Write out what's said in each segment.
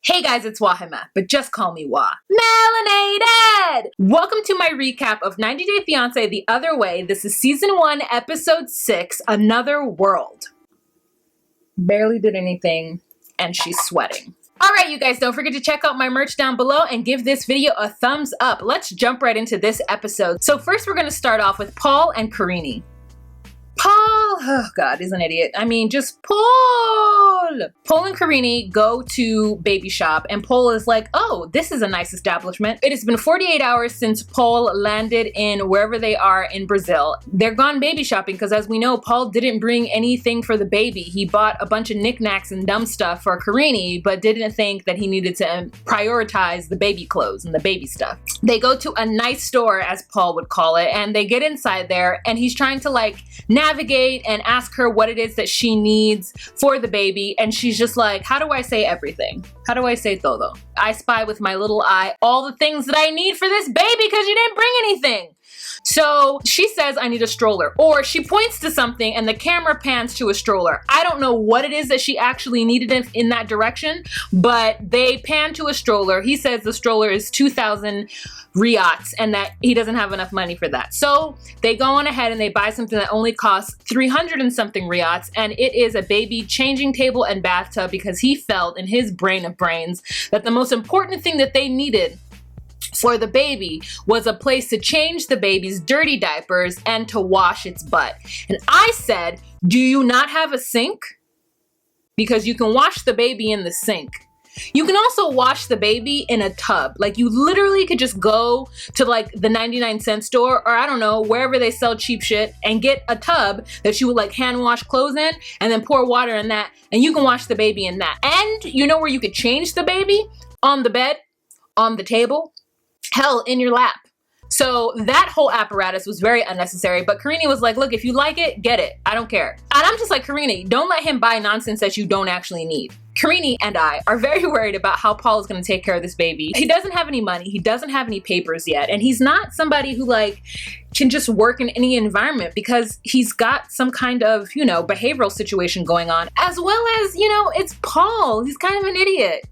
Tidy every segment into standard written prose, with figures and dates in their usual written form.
Hey guys, it's Wahima, but just call me Wah. Melanated! Welcome to my recap of 90 Day Fiancé The Other Way. This is Season 1, Episode 6, Another World. Barely did anything, and she's sweating. Alright, you guys, don't forget to check out my merch down below and give this video a thumbs up. Let's jump right into this episode. So first we're going to start off with Paul and Karini. Paul, oh God, he's an idiot. I mean, just Paul. Paul and Karini go to Baby Shop and Paul is like, oh, this is a nice establishment. It has been 48 hours since Paul landed in wherever they are in Brazil. They're gone baby shopping because as we know, Paul didn't bring anything for the baby. He bought a bunch of knickknacks and dumb stuff for Karini, but didn't think that he needed to prioritize the baby clothes and the baby stuff. They go to a nice store, as Paul would call it, and they get inside there and he's trying to like navigate and ask her what it is that she needs for the baby, and she's just like, how do I say everything? How do I say todo? I spy with my little eye all the things that I need for this baby because you didn't bring anything. So she says, I need a stroller, or she points to something and the camera pans to a stroller. I don't know what it is that she actually needed in that direction, but they pan to a stroller. He says the stroller is 2,000 riyats and that he doesn't have enough money for that. So they go on ahead and they buy something that only costs 300 and something riyats, and it is a baby changing table and bathtub because he felt in his brain of brains that the most important thing that they needed for the baby was a place to change the baby's dirty diapers and to wash its butt. And I said, do you not have a sink? Because you can wash the baby in the sink. You can also wash the baby in a tub. Like you literally could just go to like the 99-cent store or I don't know, wherever they sell cheap shit and get a tub that you would like hand wash clothes in and then pour water in that and you can wash the baby in that. And you know where you could change the baby? On the bed, on the table, hell, in your lap. So that whole apparatus was very unnecessary, but Karini was like, look, if you like it, get it. I don't care. And I'm just like, Karini, don't let him buy nonsense that you don't actually need. Karini and I are very worried about how Paul is going to take care of this baby. He doesn't have any money. He doesn't have any papers yet. And he's not somebody who like can just work in any environment because he's got some kind of, you know, behavioral situation going on, as well as, you know, it's Paul. He's kind of an idiot.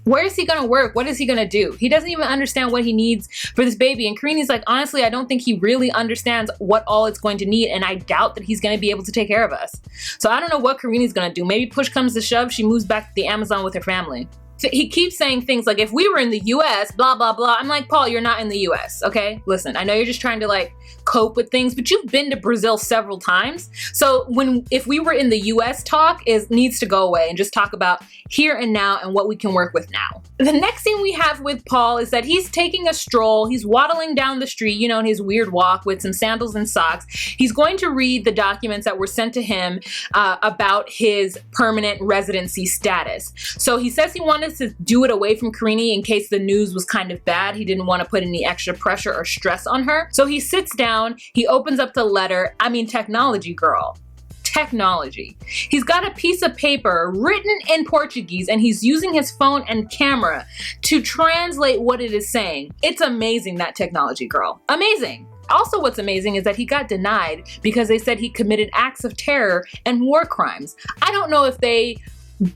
Where is he gonna work? What is he gonna do? He doesn't even understand what he needs for this baby. And Karini's like, honestly, I don't think he really understands what all it's going to need. And I doubt that he's gonna be able to take care of us. So I don't know what Karini's gonna do. Maybe push comes to shove, she moves back to the Amazon with her family. So he keeps saying things like, if we were in the US, blah, blah, blah. I'm like, Paul, you're not in the US, okay? Listen, I know you're just trying to like cope with things, but you've been to Brazil several times. So if we were in the US, talk needs to go away and just talk about here and now and what we can work with now. The next thing we have with Paul is that he's taking a stroll. He's waddling down the street, you know, in his weird walk with some sandals and socks. He's going to read the documents that were sent to him about his permanent residency status. So he says he wanted to do it away from Karini in case the news was kind of bad. He didn't want to put any extra pressure or stress on her. So he sits down, he opens up the letter. I mean, technology, girl. Technology. He's got a piece of paper written in Portuguese and he's using his phone and camera to translate what it is saying. It's amazing, that technology, girl. Amazing. Also, what's amazing is that he got denied because they said he committed acts of terror and war crimes. I don't know if they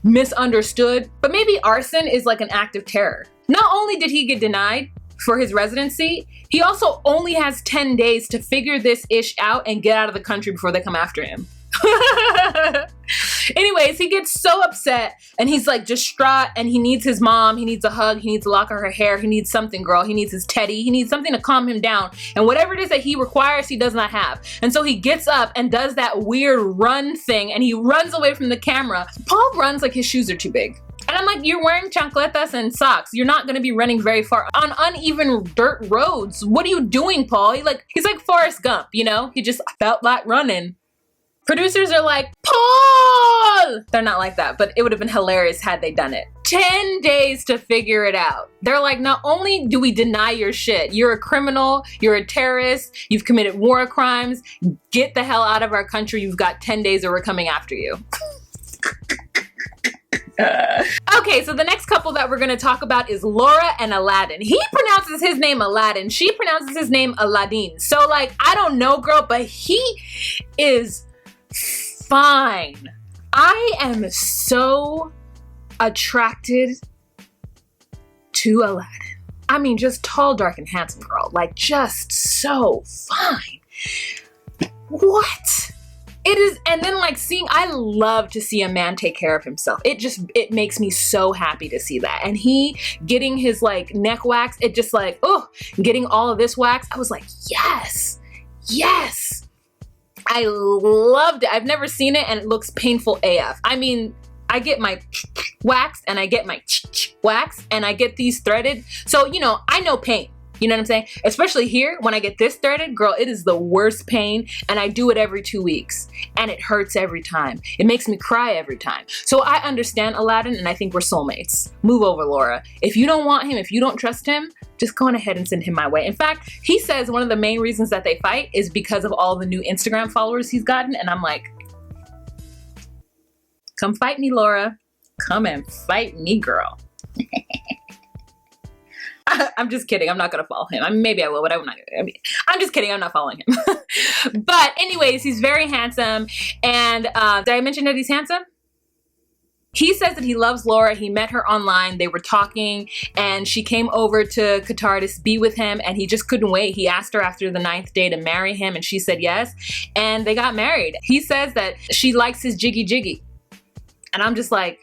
misunderstood, but maybe arson is like an act of terror. Not only did he get denied for his residency, he also only has 10 days to figure this ish out and get out of the country before they come after him. Anyways, he gets so upset and he's like distraught and he needs his mom, he needs a hug, he needs a lock of her hair, he needs something, girl, he needs his teddy, he needs something to calm him down, and whatever it is that he requires, he does not have. And so he gets up and does that weird run thing and he runs away from the camera. Paul runs like his shoes are too big. And I'm like, you're wearing chancletas and socks. You're not gonna be running very far on uneven dirt roads. What are you doing, Paul? He's like Forrest Gump, you know? He just felt like running. Producers are like, Paul! They're not like that, but it would have been hilarious had they done it. 10 days to figure it out. They're like, not only do we deny your shit, you're a criminal, you're a terrorist, you've committed war crimes, get the hell out of our country, you've got 10 days or we're coming after you. Okay, so the next couple that we're going to talk about is Laura and Aladdin. He pronounces his name Aladdin. She pronounces his name Aladdin. So like, I don't know, girl, but he is fine. I am so attracted to Aladdin. I mean, just tall, dark, and handsome girl. Like, just so fine. What? It is, and then like I love to see a man take care of himself. It makes me so happy to see that. And he getting his like neck wax, it just like, oh, getting all of this wax. I was like, yes, yes. I loved it. I've never seen it and it looks painful AF. I mean, I get my wax and I get my wax and I get these threaded. So, you know, I know pain. You know what I'm saying? Especially here, when I get this threaded, girl, it is the worst pain. And I do it every 2 weeks. And it hurts every time. It makes me cry every time. So I understand Aladdin, and I think we're soulmates. Move over, Laura. If you don't want him, if you don't trust him, just go on ahead and send him my way. In fact, he says one of the main reasons that they fight is because of all the new Instagram followers he's gotten. And I'm like, come fight me, Laura. Come and fight me, girl. I'm just kidding. I'm not going to follow him. I mean, maybe I will, but I'm not. I'm just kidding. I'm not following him. But anyways, he's very handsome. And did I mention that he's handsome? He says that he loves Laura. He met her online. They were talking and she came over to Qatar to be with him and he just couldn't wait. He asked her after the 9th day to marry him and she said yes. And they got married. He says that she likes his jiggy jiggy. And I'm just like,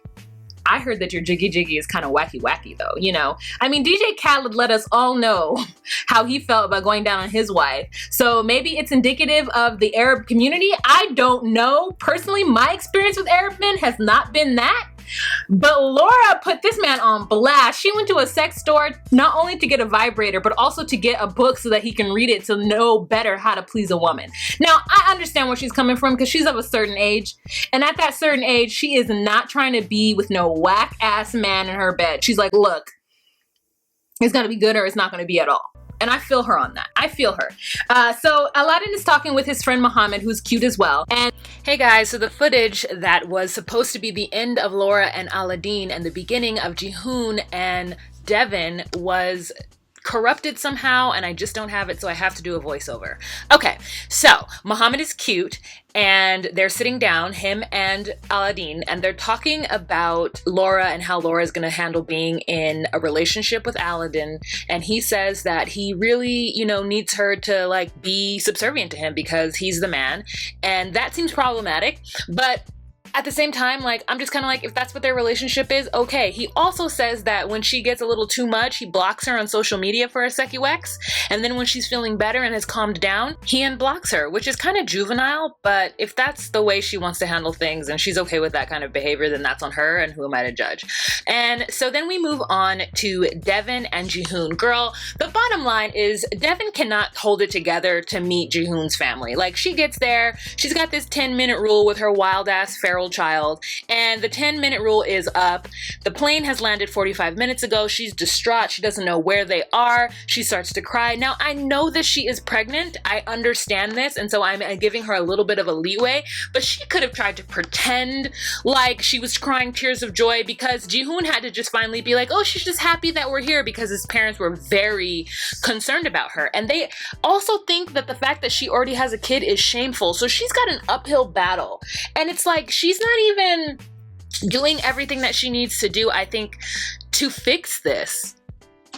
I heard that your jiggy jiggy is kind of wacky wacky though, you know? I mean, DJ Khaled let us all know how he felt about going down on his wife. So maybe it's indicative of the Arab community. I don't know. Personally, my experience with Arab men has not been that. But Laura put this man on blast. She went to a sex store not only to get a vibrator, but also to get a book so that he can read it to know better how to please a woman. Now, I understand where she's coming from because she's of a certain age. And at that certain age, she is not trying to be with no whack ass man in her bed. She's like, look, it's going to be good or it's not going to be at all. And I feel her on that. I feel her. So Aladdin is talking with his friend Muhammad, who's cute as well. And hey guys, so the footage that was supposed to be the end of Laura and Aladdin and the beginning of Jihoon and Devin was corrupted somehow and I just don't have it, so I have to do a voiceover. Okay, so Muhammad is cute and they're sitting down, him and Aladdin, and they're talking about Laura and how Laura is going to handle being in a relationship with Aladdin. And he says that he really, you know, needs her to like be subservient to him because he's the man. And that seems problematic, but at the same time, like, I'm just kind of like, if that's what their relationship is, okay. He also says that when she gets a little too much, he blocks her on social media for a secuex. And then when she's feeling better and has calmed down, he unblocks her, which is kind of juvenile. But if that's the way she wants to handle things and she's okay with that kind of behavior, then that's on her and who am I to judge? And so then we move on to Devin and Jihoon. Girl, the bottom line is Devin cannot hold it together to meet Jihoon's family. Like, she gets there, she's got this 10-minute rule with her wild ass feral child, and the 10-minute rule is up. The plane has landed 45 minutes ago. She's distraught. She doesn't know where they are. She starts to cry. Now, I know that she is pregnant. I understand this, and so I'm giving her a little bit of a leeway, but she could have tried to pretend like she was crying tears of joy because Jihoon had to just finally be like, oh, she's just happy that we're here because his parents were very concerned about her. And they also think that the fact that she already has a kid is shameful. So she's got an uphill battle. And it's like, she's not even doing everything that she needs to do, I think, to fix this.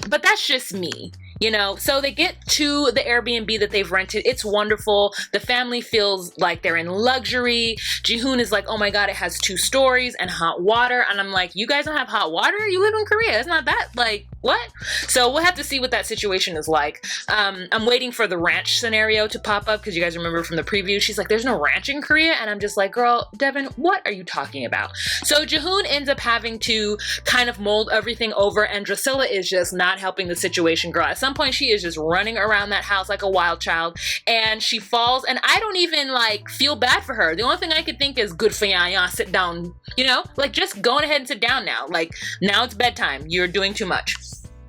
But that's just me. You know, so they get to the Airbnb that they've rented. It's wonderful. The family feels like they're in luxury. Jihoon is like, oh my God, it has 2 stories and hot water. And I'm like, you guys don't have hot water? You live in Korea. It's not that, like, what? So we'll have to see what that situation is like. I'm waiting for the ranch scenario to pop up because you guys remember from the preview, she's like, there's no ranch in Korea. And I'm just like, girl, Devin, what are you talking about? So Jihoon ends up having to kind of mold everything over and Drusilla is just not helping the situation, girl. At some point, she is just running around that house like a wild child and she falls and I don't even like feel bad for her. The only thing I could think is good for ya, sit down, you know, like just going ahead and sit down now. Like now it's bedtime. You're doing too much.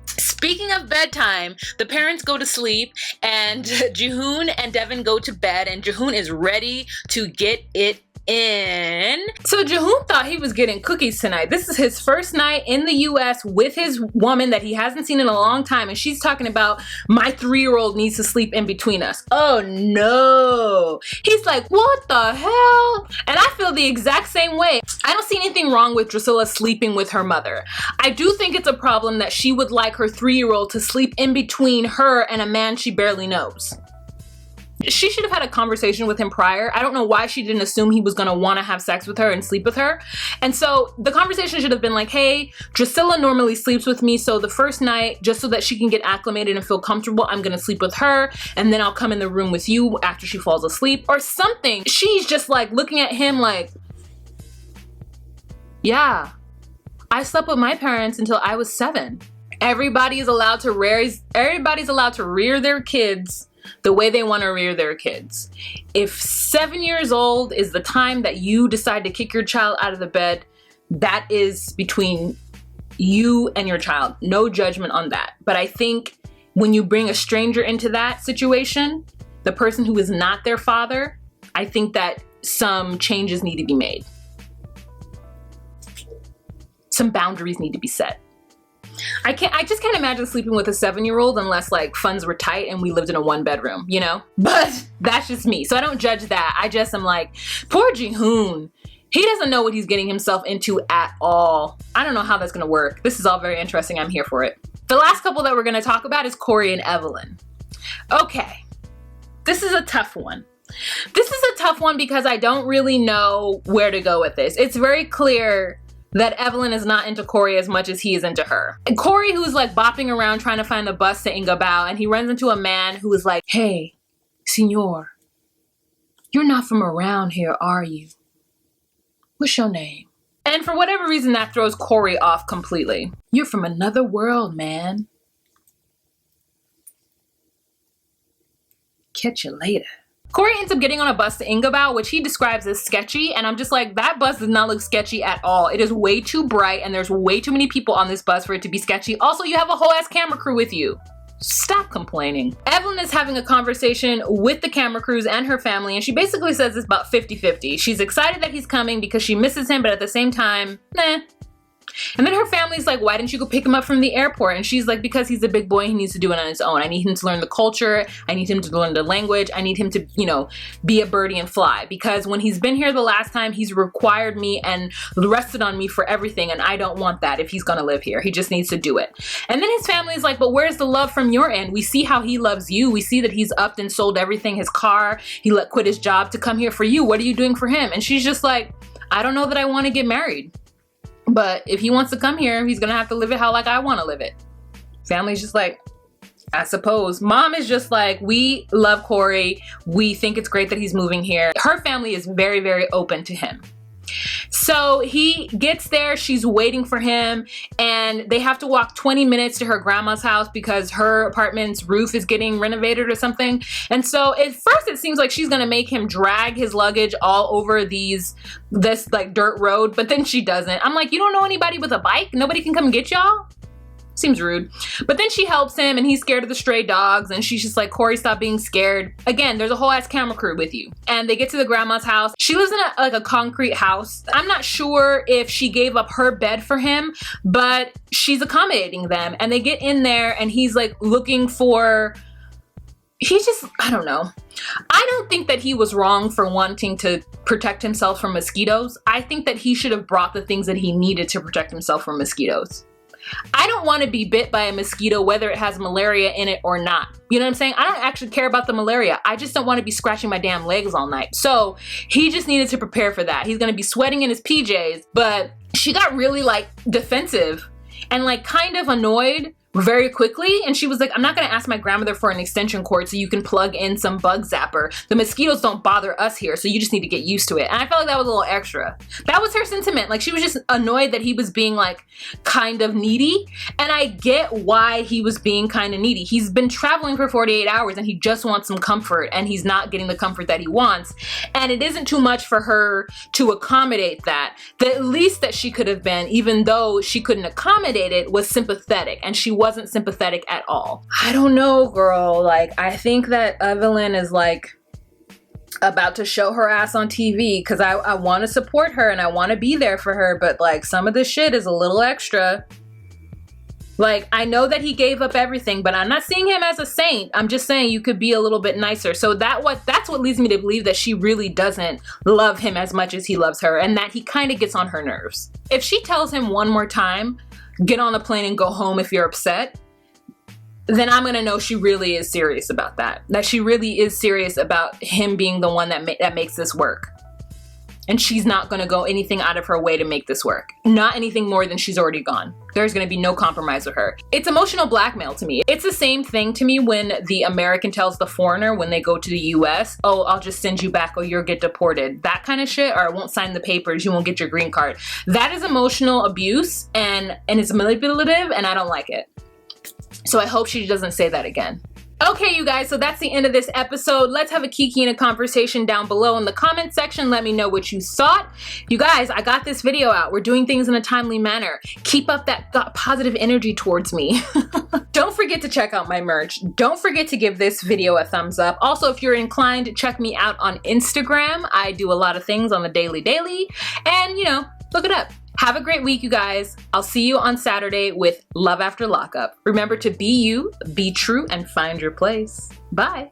Speaking of bedtime, the parents go to sleep and Jihoon and Devin go to bed and Jihoon is ready to get it in. So Jihoon thought he was getting cookies tonight. This is his first night in the US with his woman that he hasn't seen in a long time, and she's talking about my 3-year-old needs to sleep in between us. Oh no. He's like, what the hell? And I feel the exact same way. I don't see anything wrong with Drusilla sleeping with her mother. I do think it's a problem that she would like her 3-year-old to sleep in between her and a man she barely knows. She should have had a conversation with him prior. I don't know why she didn't assume he was gonna wanna have sex with her and sleep with her. And so the conversation should have been like, hey, Drusilla normally sleeps with me, so the first night, just so that she can get acclimated and feel comfortable, I'm gonna sleep with her, and then I'll come in the room with you after she falls asleep, or something. She's just like looking at him like, yeah, I slept with my parents until I was 7. Everybody's allowed to rear their kids the way they want to rear their kids. If 7 years old is the time that you decide to kick your child out of the bed, that is between you and your child. No judgment on that. But I think when you bring a stranger into that situation, the person who is not their father, I think that some changes need to be made. Some boundaries need to be set. I just can't imagine sleeping with a 7-year-old unless like funds were tight and we lived in a 1-bedroom, you know? But that's just me. So I don't judge that. I just am like, poor Jihoon. He doesn't know what he's getting himself into at all. I don't know how that's gonna work. This is all very interesting. I'm here for it. The last couple that we're gonna talk about is Corey and Evelyn. Okay, this is a tough one. This is a tough one because I don't really know where to go with this. It's very clear that Evelyn is not into Corey as much as he is into her. And Corey, who's like bopping around trying to find the bus to Ingabao, and he runs into a man who is like, hey, senor, you're not from around here, are you? What's your name? And for whatever reason, that throws Corey off completely. You're from another world, man. Catch you later. Corey ends up getting on a bus to Ingabao, which he describes as sketchy, and I'm just like, that bus does not look sketchy at all. It is way too bright, and there's way too many people on this bus for it to be sketchy. Also, you have a whole ass camera crew with you. Stop complaining. Evelyn is having a conversation with the camera crews and her family, and she basically says it's about 50-50. She's excited that he's coming because she misses him, but at the same time, nah. And then her family's like, why didn't you go pick him up from the airport? And she's like, because he's a big boy, he needs to do it on his own. I need him to learn the culture. I need him to learn the language. I need him to, you know, be a birdie and fly. Because when he's been here the last time, he's required me and rested on me for everything. And I don't want that if he's gonna live here. He just needs to do it. And then his family's like, but where's the love from your end? We see how he loves you. We see that he's upped and sold everything, his car. He let quit his job to come here for you. What are you doing for him? And she's just like, I don't know that I want to get married. But if he wants to come here, he's gonna have to live it how like I want to live it. Family's just like, I suppose. Mom is just like, we love Corey. We think it's great that he's moving here. Her family is very, very open to him. So he gets there, she's waiting for him, and they have to walk 20 minutes to her grandma's house because her apartment's roof is getting renovated or something. And so at first it seems like she's gonna make him drag his luggage all over this like dirt road, but then she doesn't. I'm like, you don't know anybody with a bike? Nobody can come get y'all? Seems rude. But then she helps him and he's scared of the stray dogs, and she's just like, Corey, stop being scared. Again, there's a whole ass camera crew with you. And they get to the grandma's house. She lives in a concrete house. I'm not sure if she gave up her bed for him, but she's accommodating them. And they get in there and he's like looking for, he's just, I don't know. I don't think that he was wrong for wanting to protect himself from mosquitoes. I think that he should have brought the things that he needed to protect himself from mosquitoes. I don't want to be bit by a mosquito whether it has malaria in it or not. You know what I'm saying? I don't actually care about the malaria. I just don't want to be scratching my damn legs all night. So he just needed to prepare for that. He's going to be sweating in his PJs, but she got really like defensive and like kind of annoyed very quickly, and she was like, I'm not gonna ask my grandmother for an extension cord so you can plug in some bug zapper. The mosquitoes don't bother us here, so you just need to get used to it. And I felt like that was a little extra. That was her sentiment. Like, she was just annoyed that he was being like kind of needy, and I get why he was being kind of needy. He's been traveling for 48 hours and he just wants some comfort, and he's not getting the comfort that he wants, and it isn't too much for her to accommodate that. The least that she could have been, even though she couldn't accommodate it, was sympathetic, and she wasn't sympathetic at all. I don't know, girl. Like, I think that Evelyn is like about to show her ass on TV because I want to support her and I want to be there for her, but like some of this shit is a little extra. Like, I know that he gave up everything, but I'm not seeing him as a saint. I'm just saying you could be a little bit nicer. So that's what leads me to believe that she really doesn't love him as much as he loves her, and that he kind of gets on her nerves. If she tells him one more time, get on a plane and go home if you're upset, then I'm gonna know she really is serious about that. That she really is serious about him being the one that makes this work. And she's not gonna go anything out of her way to make this work. Not anything more than she's already gone. There's gonna be no compromise with her. It's emotional blackmail to me. It's the same thing to me when the American tells the foreigner when they go to the US, oh, I'll just send you back or you'll get deported. That kind of shit, or I won't sign the papers, you won't get your green card. That is emotional abuse and it's manipulative and I don't like it. So I hope she doesn't say that again. Okay, you guys, so that's the end of this episode. Let's have a kiki and a conversation down below in the comment section. Let me know what you thought. You guys, I got this video out. We're doing things in a timely manner. Keep up that positive energy towards me. Don't forget to check out my merch. Don't forget to give this video a thumbs up. Also, if you're inclined, check me out on Instagram. I do a lot of things on the daily, and you know, look it up. Have a great week, you guys. I'll see you on Saturday with Love After Lockup. Remember to be you, be true, and find your place. Bye.